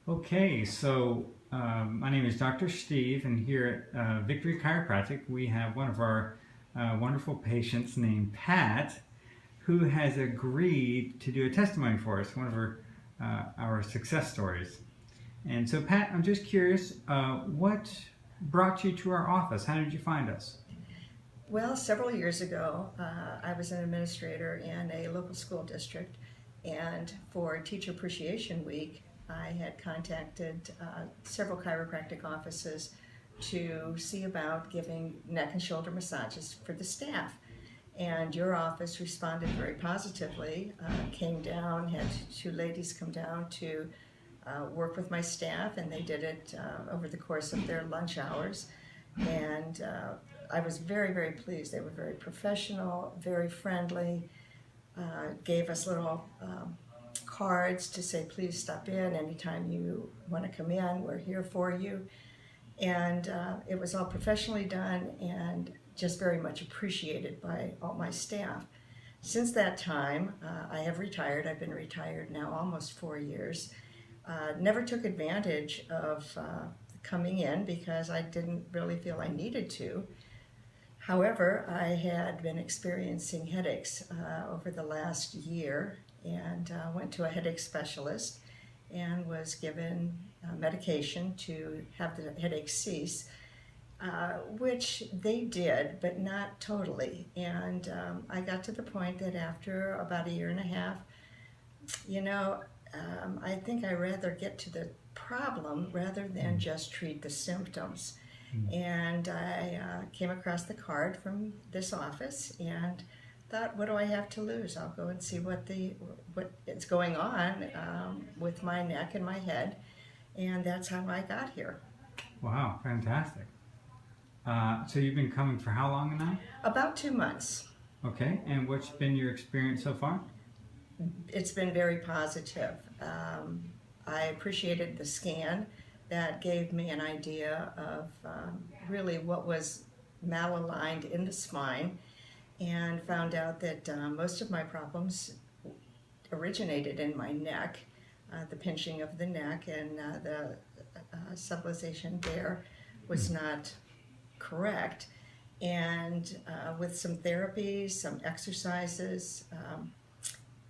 Okay, so my name is Dr. Steve, and here at Victory Chiropractic, we have one of our wonderful patients named Pat, who has agreed to do a testimony for us, one of our success stories. And so, Pat, I'm just curious, what brought you to our office? How did you find us? Well, several years ago, I was an administrator in a local school district, and for Teacher Appreciation Week, I had contacted several chiropractic offices to see about giving neck and shoulder massages for the staff. And your office responded very positively, came down, had two ladies come down to work with my staff, and they did it over the course of their lunch hours. And I was very, very pleased. They were very professional, very friendly, gave us little cards to say, please stop in anytime you want to come in, we're here for you. And it was all professionally done and just very much appreciated by all my staff. Since that time, I have retired. I've been retired now almost 4 years. Never took advantage of coming in because I didn't really feel I needed to. However, I had been experiencing headaches over the last year and went to a headache specialist and was given medication to have the headache cease, which they did, but not totally. And I got to the point that after about a year and a half, I think I'd rather get to the problem rather than just treat the symptoms. And I came across the card from this office and thought, what do I have to lose? I'll go and see what is going on with my neck and my head, and that's how I got here. Wow, fantastic. So you've been coming for how long now? About 2 months. Okay, and what's been your experience so far? It's been very positive. I appreciated the scan. That gave me an idea of really what was malaligned in the spine, and found out that most of my problems originated in my neck, the pinching of the neck, and the subluxation there was not correct. And with some therapies, some exercises,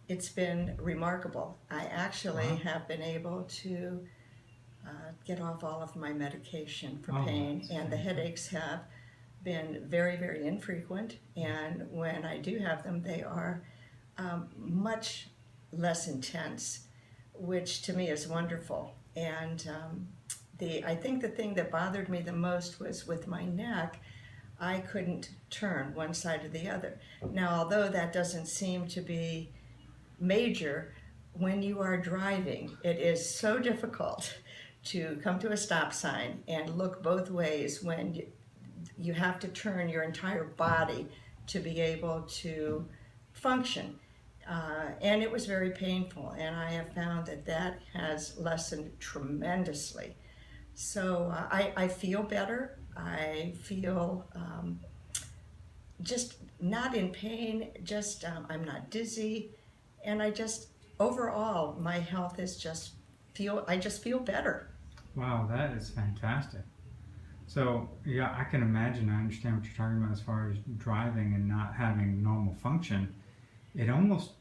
it's been remarkable. I actually have been able to get off all of my medication for pain, and the headaches have been very, very infrequent, and when I do have them, they are much less intense, which to me is wonderful. And I think the thing that bothered me the most was with my neck, I couldn't turn one side or the other. Now, although that doesn't seem to be major, when you are driving, it is so difficult to come to a stop sign and look both ways when you have to turn your entire body to be able to function. And it was very painful, and I have found that has lessened tremendously. So I feel better. I feel just not in pain, just I'm not dizzy, and overall, my health is I just feel better. Wow, that is fantastic. So, yeah, I can imagine, I understand what you're talking about as far as driving and not having normal function. It almost,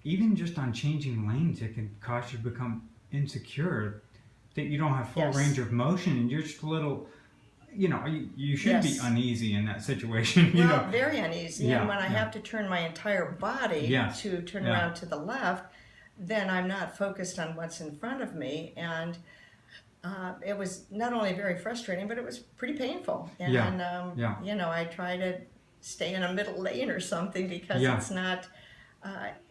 even just on changing lanes, it can cause you to become insecure, that you don't have full range of motion, and you're just a little, you should be uneasy in that situation. Very uneasy. And when I have to turn my entire body to turn around to the left, then I'm not focused on what's in front of me. And it was not only very frustrating, but it was pretty painful. And, I try to stay in a middle lane or something because it's not,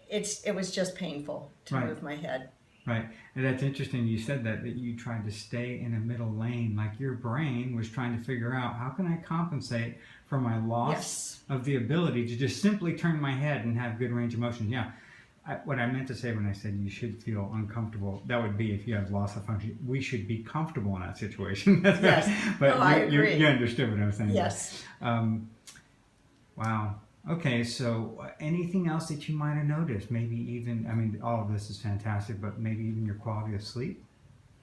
it was just painful to move my head. Right. And that's interesting. You said that you tried to stay in a middle lane, like your brain was trying to figure out, how can I compensate for my loss of the ability to just simply turn my head and have good range of motion? Yeah. What I meant to say when I said you should feel uncomfortable, that would be if you have loss of function. We should be comfortable in that situation. That's right. But I agree. You understood what I was saying. Yes. Wow. Okay, so anything else that you might have noticed? Maybe even, all of this is fantastic, but maybe even your quality of sleep?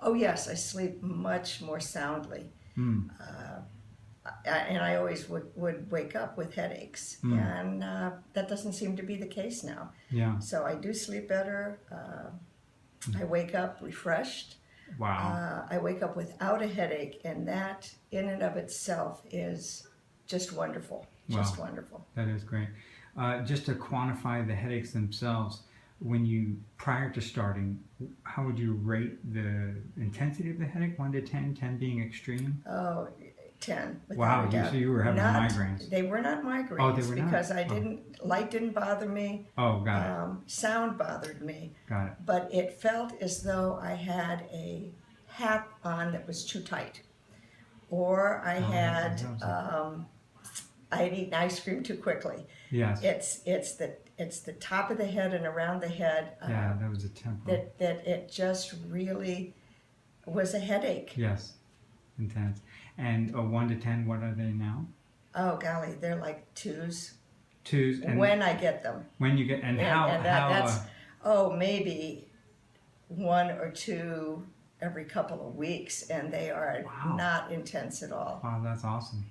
Oh yes, I sleep much more soundly. Mm. And I always would wake up with headaches, and that doesn't seem to be the case now. Yeah. So I do sleep better. I wake up refreshed. Wow. I wake up without a headache, and that in and of itself is just wonderful. Just Wow. wonderful. That is great. Just to quantify the headaches themselves, when you, prior to starting, how would you rate the intensity of the headache? 1 to 10, 10 being extreme? Oh, 10. Wow, Without a doubt. so you were having migraines. They were not migraines. Oh, they were not? Because I Oh. didn't, light didn't bother me. Oh, got it. Sound bothered me. Got it. But it felt as though I had a hat on that was too tight. Or I had, I had eaten ice cream too quickly. Yes. It's the top of the head and around the head. Yeah, that was a temporal. That it just really was a headache. Yes. Intense. And 1 to 10, what are they now? Oh golly, they're like 2s. 2s. And when I get them. when you get, and how, that's maybe 1 or 2 every couple of weeks, and they are Wow. not intense at all. wow, that's awesome.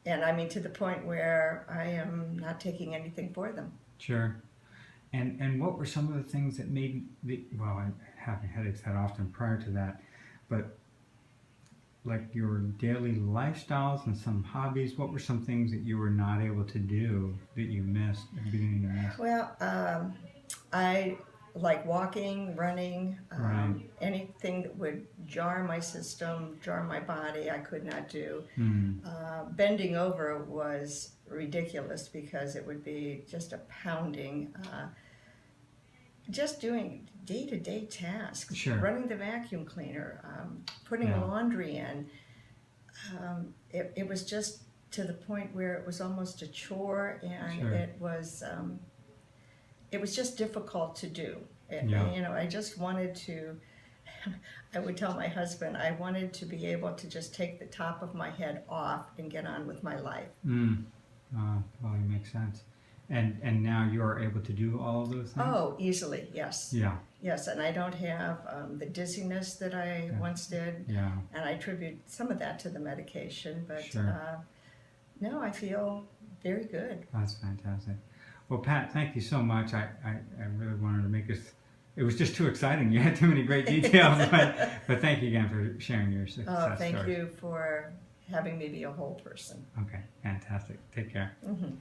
And I mean, to the point where I am not taking anything for them. Sure. And what were some of the things that made I having headaches that often prior to that, but like your daily lifestyles and some hobbies, what were some things that you were not able to do that you missed, beginning to miss? Well, I like walking, running, Right. anything that would jar my system, jar my body, I could not do. Bending over was ridiculous because it would be just a pounding. Just doing day-to-day tasks, Sure. running the vacuum cleaner, putting Yeah. laundry in. It was just to the point where it was almost a chore, and Sure. it was just difficult to do. Yeah. I just wanted to. I would tell my husband I wanted to be able to just take the top of my head off and get on with my life. Totally makes sense. And now you're able to do all of those things? Oh, easily, yes. Yeah. Yes, and I don't have the dizziness that I once did, Yeah. and I attribute some of that to the medication, but Sure. no, I feel very good. That's fantastic. Well, Pat, thank you so much. I really wanted to make this, it was just too exciting. You had too many great details, but thank you again for sharing your success Thank story. you for having me be a whole person. Okay, fantastic. Take care. Mm-hmm.